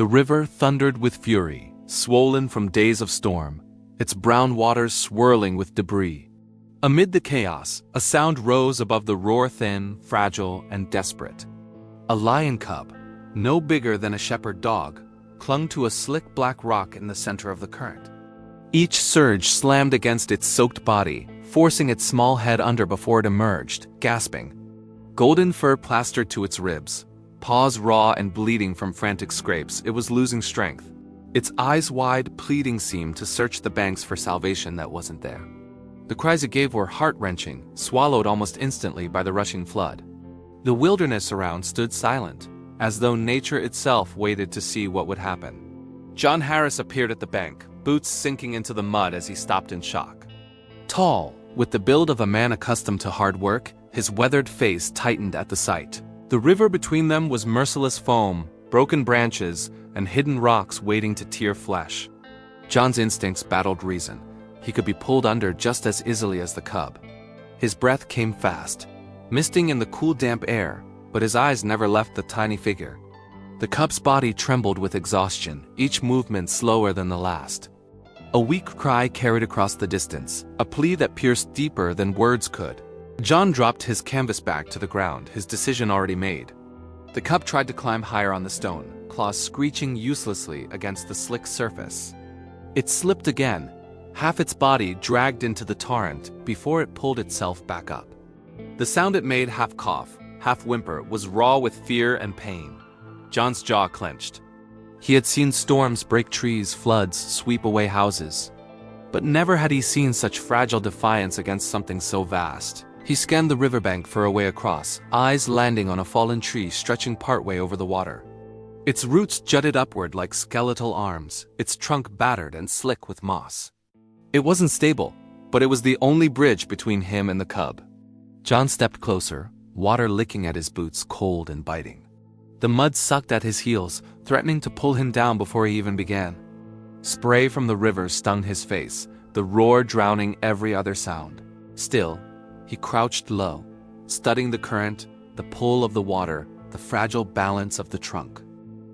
The river thundered with fury, swollen from days of storm, its brown waters swirling with debris. Amid the chaos, a sound rose above the roar, thin, fragile, and desperate. A lion cub, no bigger than a shepherd dog, clung to a slick black rock in the center of the current. Each surge slammed against its soaked body, forcing its small head under before it emerged, gasping. Golden fur plastered to its ribs, paws raw and bleeding from frantic scrapes, it was losing strength. Its eyes wide, pleading seemed to search the banks for salvation that wasn't there. The cries it gave were heart-wrenching, swallowed almost instantly by the rushing flood. The wilderness around stood silent, as though nature itself waited to see what would happen. John Harris appeared at the bank, boots sinking into the mud as he stopped in shock. Tall, with the build of a man accustomed to hard work, his weathered face tightened at the sight. The river between them was merciless foam, broken branches, and hidden rocks waiting to tear flesh. John's instincts battled reason. He could be pulled under just as easily as the cub. His breath came fast, misting in the cool damp air, but his eyes never left the tiny figure. The cub's body trembled with exhaustion, each movement slower than the last. A weak cry carried across the distance, a plea that pierced deeper than words could. John dropped his canvas back to the ground, his decision already made. The cub tried to climb higher on the stone, claws screeching uselessly against the slick surface. It slipped again, half its body dragged into the torrent before it pulled itself back up. The sound it made, half cough, half whimper, was raw with fear and pain. John's jaw clenched. He had seen storms break trees, floods sweep away houses. But never had he seen such fragile defiance against something so vast. He scanned the riverbank for a way across, eyes landing on a fallen tree stretching partway over the water. Its roots jutted upward like skeletal arms, its trunk battered and slick with moss. It wasn't stable, but it was the only bridge between him and the cub. John stepped closer, water licking at his boots, cold and biting. The mud sucked at his heels, threatening to pull him down before he even began. Spray from the river stung his face, the roar drowning every other sound. Still, he crouched low, studying the current, the pull of the water, the fragile balance of the trunk.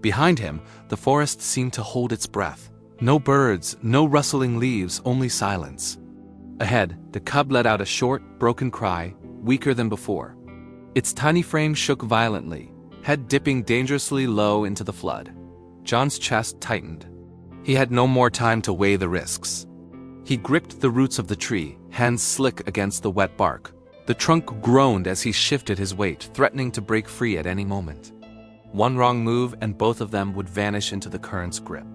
Behind him, the forest seemed to hold its breath. No birds, no rustling leaves, only silence. Ahead, the cub let out a short, broken cry, weaker than before. Its tiny frame shook violently, head dipping dangerously low into the flood. John's chest tightened. He had no more time to weigh the risks. He gripped the roots of the tree, hands slick against the wet bark. The trunk groaned as he shifted his weight, threatening to break free at any moment. One wrong move and both of them would vanish into the current's grip.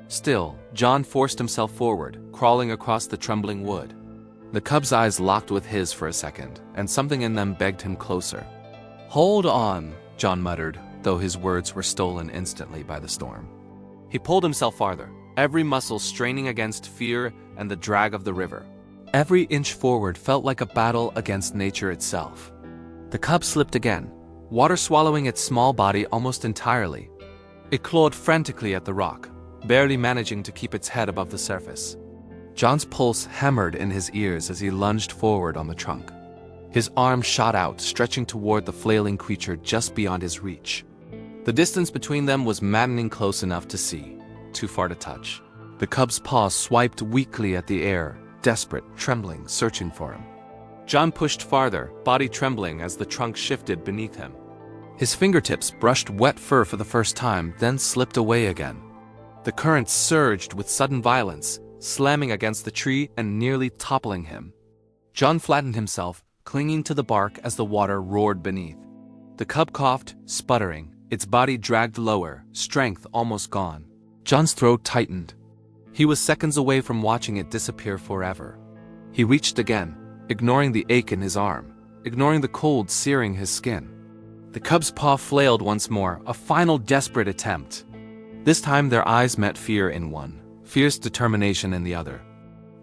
Still, John forced himself forward, crawling across the trembling wood. The cub's eyes locked with his for a second, and something in them begged him closer. "Hold on," John muttered, though his words were stolen instantly by the storm. He pulled himself farther, every muscle straining against fear and the drag of the river. Every inch forward felt like a battle against nature itself. The cub slipped again, water swallowing its small body almost entirely. It clawed frantically at the rock, barely managing to keep its head above the surface. John's pulse hammered in his ears as he lunged forward on the trunk. His arm shot out, stretching toward the flailing creature just beyond his reach. The distance between them was maddening close enough to see, too far to touch. The cub's paws swiped weakly at the air, desperate, trembling, searching for him. John pushed farther, body trembling as the trunk shifted beneath him. His fingertips brushed wet fur for the first time, then slipped away again. The current surged with sudden violence, slamming against the tree and nearly toppling him. John flattened himself, clinging to the bark as the water roared beneath. The cub coughed, sputtering, its body dragged lower, strength almost gone. John's throat tightened. He was seconds away from watching it disappear forever. He reached again, ignoring the ache in his arm, ignoring the cold searing his skin. The cub's paw flailed once more, a final desperate attempt. This time their eyes met fear in one, fierce determination in the other.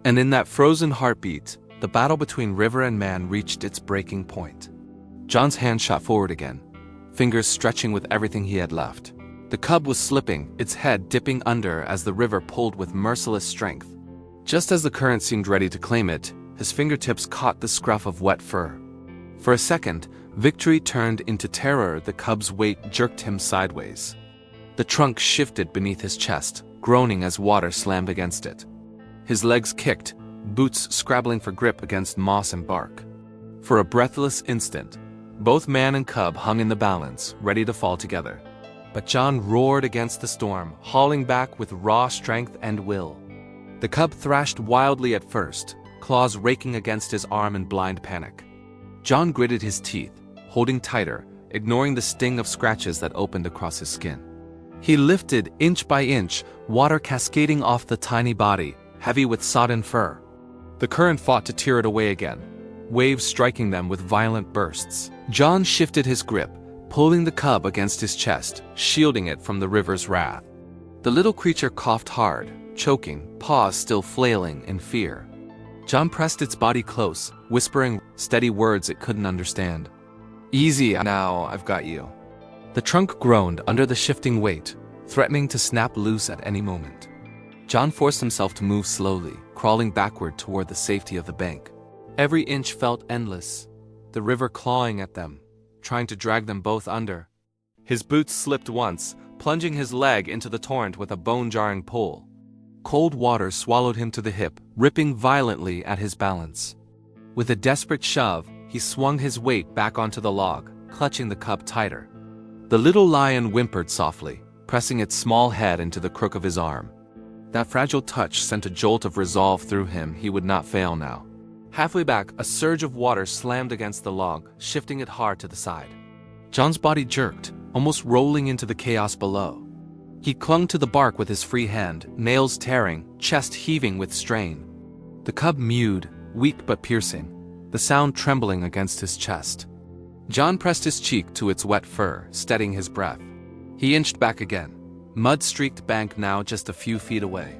And in that frozen heartbeat, the battle between river and man reached its breaking point. John's hand shot forward again, fingers stretching with everything he had left. The cub was slipping, its head dipping under as the river pulled with merciless strength. Just as the current seemed ready to claim it, his fingertips caught the scruff of wet fur. For a second, victory turned into terror. The cub's weight jerked him sideways. The trunk shifted beneath his chest, groaning as water slammed against it. His legs kicked, boots scrabbling for grip against moss and bark. For a breathless instant, both man and cub hung in the balance, ready to fall together. But John roared against the storm, hauling back with raw strength and will. The cub thrashed wildly at first, claws raking against his arm in blind panic. John gritted his teeth, holding tighter, ignoring the sting of scratches that opened across his skin. He lifted inch by inch, water cascading off the tiny body, heavy with sodden fur. The current fought to tear it away again, waves striking them with violent bursts. John shifted his grip, pulling the cub against his chest, shielding it from the river's wrath. The little creature coughed hard, choking, paws still flailing in fear. John pressed its body close, whispering steady words it couldn't understand. "Easy now, I've got you." The trunk groaned under the shifting weight, threatening to snap loose at any moment. John forced himself to move slowly, crawling backward toward the safety of the bank. Every inch felt endless, the river clawing at them, trying to drag them both under. His boots slipped once, plunging his leg into the torrent with a bone-jarring pull. Cold water swallowed him to the hip, ripping violently at his balance. With a desperate shove, he swung his weight back onto the log, clutching the cub tighter. The little lion whimpered softly, pressing its small head into the crook of his arm. That fragile touch sent a jolt of resolve through him. He would not fail now. Halfway back, a surge of water slammed against the log, shifting it hard to the side. John's body jerked, almost rolling into the chaos below. He clung to the bark with his free hand, nails tearing, chest heaving with strain. The cub mewed, weak but piercing, the sound trembling against his chest. John pressed his cheek to its wet fur, steadying his breath. He inched back again, mud-streaked bank now just a few feet away.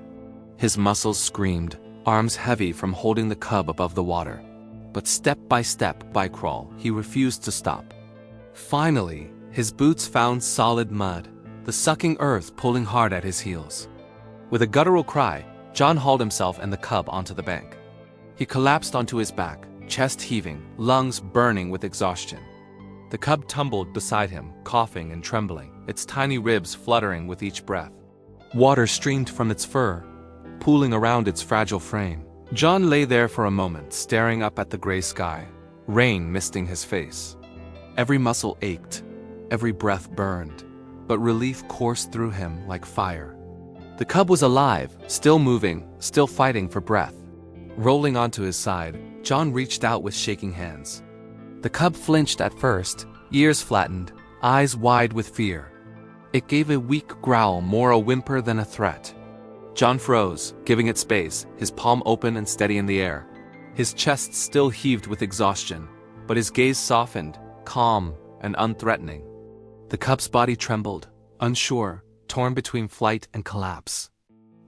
His muscles screamed, arms heavy from holding the cub above the water. But step by crawl, he refused to stop. Finally, his boots found solid mud, the sucking earth pulling hard at his heels. With a guttural cry, John hauled himself and the cub onto the bank. He collapsed onto his back, chest heaving, lungs burning with exhaustion. The cub tumbled beside him, coughing and trembling, its tiny ribs fluttering with each breath. Water streamed from its fur, pooling around its fragile frame. John lay there for a moment, staring up at the gray sky, rain misting his face. Every muscle ached, every breath burned, but relief coursed through him like fire. The cub was alive, still moving, still fighting for breath. Rolling onto his side, John reached out with shaking hands. The cub flinched at first, ears flattened, eyes wide with fear. It gave a weak growl, more a whimper than a threat. John froze, giving it space, his palm open and steady in the air. His chest still heaved with exhaustion, but his gaze softened, calm and unthreatening. The cub's body trembled, unsure, torn between flight and collapse.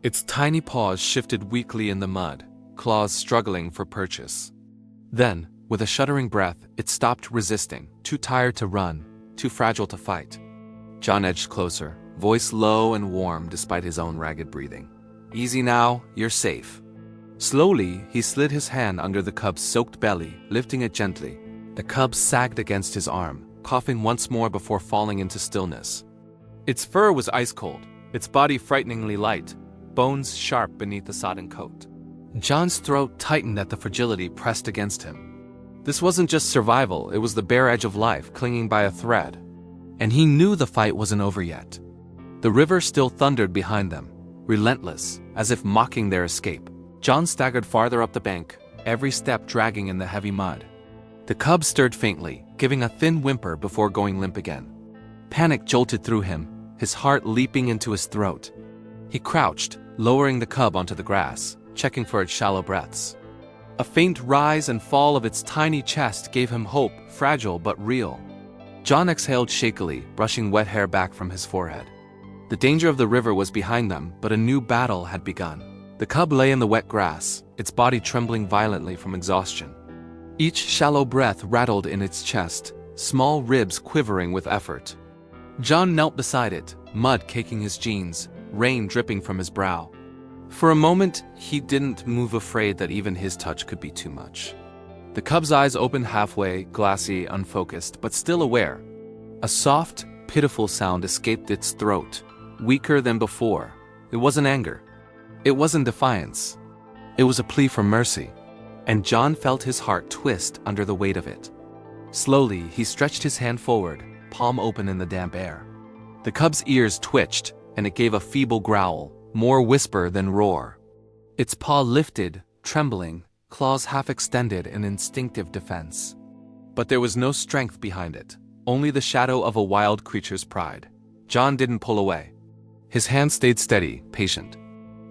Its tiny paws shifted weakly in the mud, claws struggling for purchase. Then, with a shuddering breath, it stopped resisting, too tired to run, too fragile to fight. John edged closer, voice low and warm despite his own ragged breathing. "Easy now, you're safe." Slowly, he slid his hand under the cub's soaked belly, lifting it gently. The cub sagged against his arm, coughing once more before falling into stillness. Its fur was ice-cold, its body frighteningly light, bones sharp beneath the sodden coat. John's throat tightened at the fragility pressed against him. This wasn't just survival, it was the bare edge of life clinging by a thread. And he knew the fight wasn't over yet. The river still thundered behind them, relentless, as if mocking their escape. John staggered farther up the bank, every step dragging in the heavy mud. The cub stirred faintly, giving a thin whimper before going limp again. Panic jolted through him, his heart leaping into his throat. He crouched, lowering the cub onto the grass, checking for its shallow breaths. A faint rise and fall of its tiny chest gave him hope, fragile but real. John exhaled shakily, brushing wet hair back from his forehead. The danger of the river was behind them, but a new battle had begun. The cub lay in the wet grass, its body trembling violently from exhaustion. Each shallow breath rattled in its chest, small ribs quivering with effort. John knelt beside it, mud caking his jeans, rain dripping from his brow. For a moment, he didn't move, afraid that even his touch could be too much. The cub's eyes opened halfway, glassy, unfocused, but still aware. A soft, pitiful sound escaped its throat, weaker than before. It wasn't anger. It wasn't defiance. It was a plea for mercy. And John felt his heart twist under the weight of it. Slowly, he stretched his hand forward, palm open in the damp air. The cub's ears twitched, and it gave a feeble growl, more whisper than roar. Its paw lifted, trembling, claws half extended in instinctive defense. But there was no strength behind it, only the shadow of a wild creature's pride. John didn't pull away. His hand stayed steady, patient.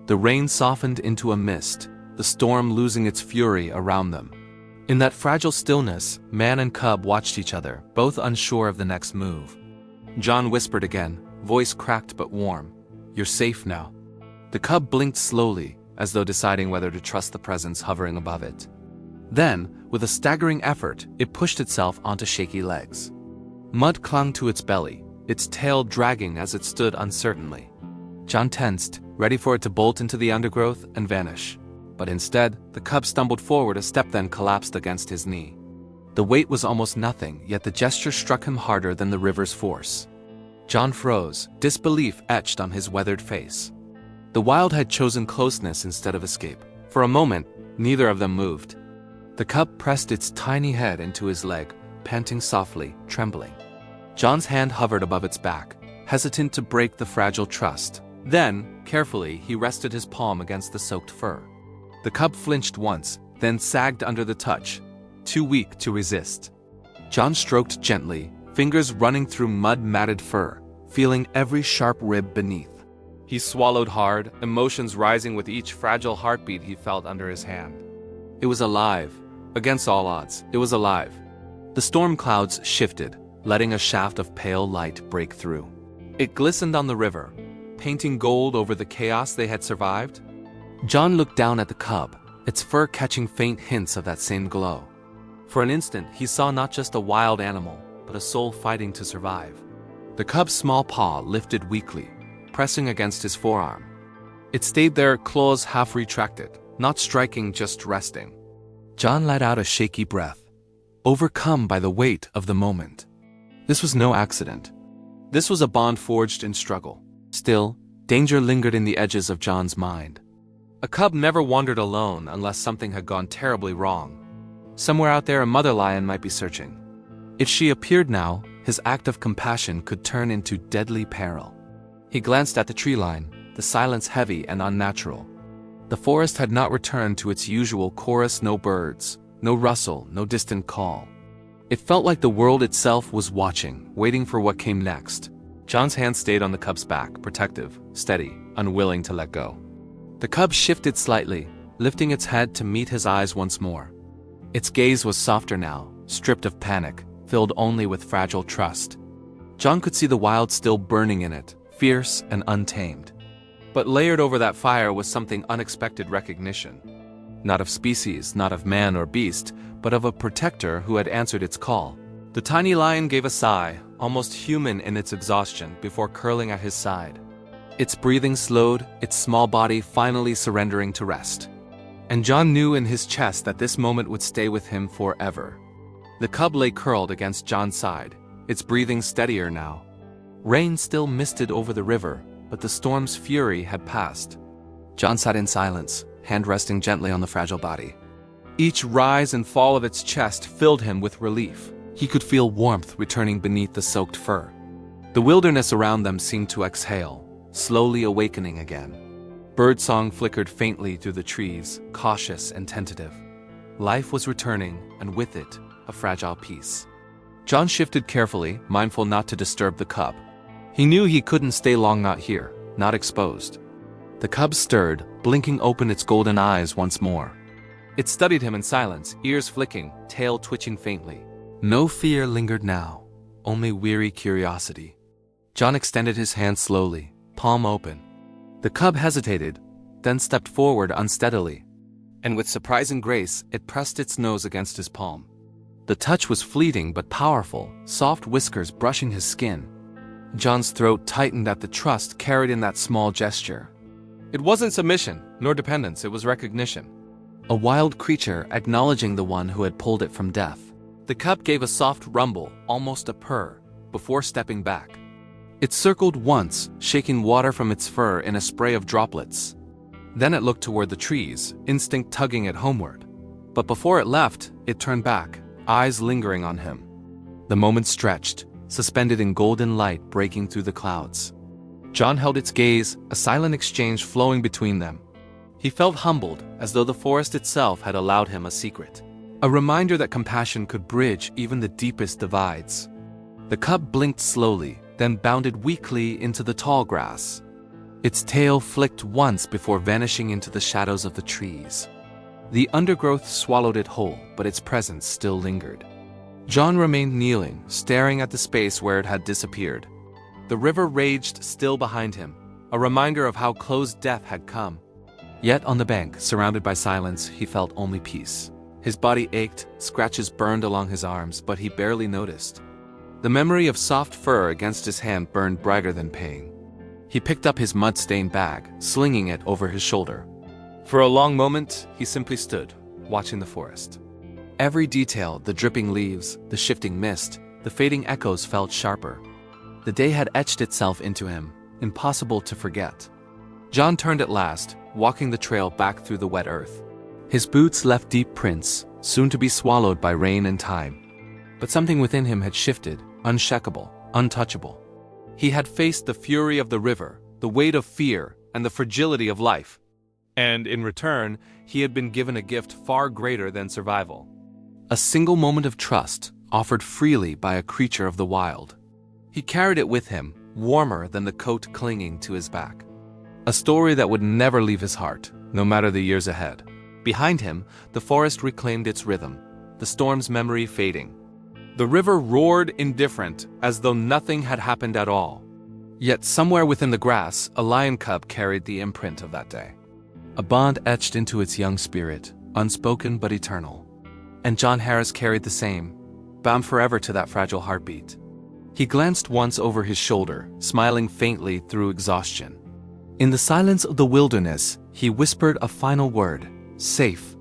The rain softened into a mist, the storm losing its fury around them. In that fragile stillness, man and cub watched each other, both unsure of the next move. John whispered again, voice cracked but warm, "You're safe now." The cub blinked slowly, as though deciding whether to trust the presence hovering above it. Then, with a staggering effort, it pushed itself onto shaky legs. Mud clung to its belly, its tail dragging as it stood uncertainly. John tensed, ready for it to bolt into the undergrowth and vanish. But instead, the cub stumbled forward a step, then collapsed against his knee. The weight was almost nothing, yet the gesture struck him harder than the river's force. John froze, disbelief etched on his weathered face. The wild had chosen closeness instead of escape. For a moment, neither of them moved. The cub pressed its tiny head into his leg, panting softly, trembling. John's hand hovered above its back, hesitant to break the fragile trust. Then, carefully, he rested his palm against the soaked fur. The cub flinched once, then sagged under the touch, too weak to resist. John stroked gently, fingers running through mud-matted fur, feeling every sharp rib beneath. He swallowed hard, emotions rising with each fragile heartbeat he felt under his hand. It was alive. Against all odds, it was alive. The storm clouds shifted, letting a shaft of pale light break through. It glistened on the river, painting gold over the chaos they had survived. John looked down at the cub, its fur catching faint hints of that same glow. For an instant, he saw not just a wild animal, but a soul fighting to survive. The cub's small paw lifted weakly, pressing against his forearm. It stayed there, claws half retracted, not striking, just resting. John let out a shaky breath, overcome by the weight of the moment. This was no accident. This was a bond forged in struggle. Still, danger lingered in the edges of John's mind. A cub never wandered alone unless something had gone terribly wrong. Somewhere out there a mother lion might be searching. If she appeared now, his act of compassion could turn into deadly peril. He glanced at the tree line, the silence heavy and unnatural. The forest had not returned to its usual chorus, no birds, no rustle, no distant call. It felt like the world itself was watching, waiting for what came next. John's hand stayed on the cub's back, protective, steady, unwilling to let go. The cub shifted slightly, lifting its head to meet his eyes once more. Its gaze was softer now, stripped of panic, filled only with fragile trust. John could see the wild still burning in it, fierce and untamed. But layered over that fire was something unexpected recognition. Not of species, not of man or beast, but of a protector who had answered its call. The tiny lion gave a sigh, almost human in its exhaustion, before curling at his side. Its breathing slowed, its small body finally surrendering to rest. And John knew in his chest that this moment would stay with him forever. The cub lay curled against John's side, its breathing steadier now. Rain still misted over the river, but the storm's fury had passed. John sat in silence, hand resting gently on the fragile body. Each rise and fall of its chest filled him with relief. He could feel warmth returning beneath the soaked fur. The wilderness around them seemed to exhale, slowly awakening again. Birdsong flickered faintly through the trees, cautious and tentative. Life was returning, and with it, a fragile peace. John shifted carefully, mindful not to disturb the cub. He knew he couldn't stay long not here, not exposed. The cub stirred, blinking open its golden eyes once more. It studied him in silence, ears flicking, tail twitching faintly. No fear lingered now, only weary curiosity. John extended his hand slowly, palm open. The cub hesitated, then stepped forward unsteadily, and with surprising grace, it pressed its nose against his palm. The touch was fleeting but powerful, soft whiskers brushing his skin. John's throat tightened at the trust carried in that small gesture. It wasn't submission, nor dependence, it was recognition. A wild creature acknowledging the one who had pulled it from death. The cub gave a soft rumble, almost a purr, before stepping back. It circled once, shaking water from its fur in a spray of droplets. Then it looked toward the trees, instinct tugging it homeward. But before it left, it turned back, eyes lingering on him. The moment stretched, suspended in golden light breaking through the clouds. John held its gaze, a silent exchange flowing between them. He felt humbled, as though the forest itself had allowed him a secret. A reminder that compassion could bridge even the deepest divides. The cub blinked slowly, then bounded weakly into the tall grass. Its tail flicked once before vanishing into the shadows of the trees. The undergrowth swallowed it whole, but its presence still lingered. John remained kneeling, staring at the space where it had disappeared. The river raged still behind him, a reminder of how close death had come. Yet on the bank, surrounded by silence, he felt only peace. His body ached, scratches burned along his arms, but he barely noticed. The memory of soft fur against his hand burned brighter than pain. He picked up his mud-stained bag, slinging it over his shoulder. For a long moment, he simply stood, watching the forest. Every detail, the dripping leaves, the shifting mist, the fading echoes felt sharper. The day had etched itself into him, impossible to forget. John turned at last, walking the trail back through the wet earth. His boots left deep prints, soon to be swallowed by rain and time. But something within him had shifted, unshakable, untouchable. He had faced the fury of the river, the weight of fear, and the fragility of life. And in return, he had been given a gift far greater than survival. A single moment of trust, offered freely by a creature of the wild. He carried it with him, warmer than the coat clinging to his back. A story that would never leave his heart, no matter the years ahead. Behind him, the forest reclaimed its rhythm, the storm's memory fading. The river roared indifferent, as though nothing had happened at all. Yet somewhere within the grass, a lion cub carried the imprint of that day. A bond etched into its young spirit, unspoken but eternal. And John Harris carried the same, bound forever to that fragile heartbeat. He glanced once over his shoulder, smiling faintly through exhaustion. In the silence of the wilderness, he whispered a final word, safe,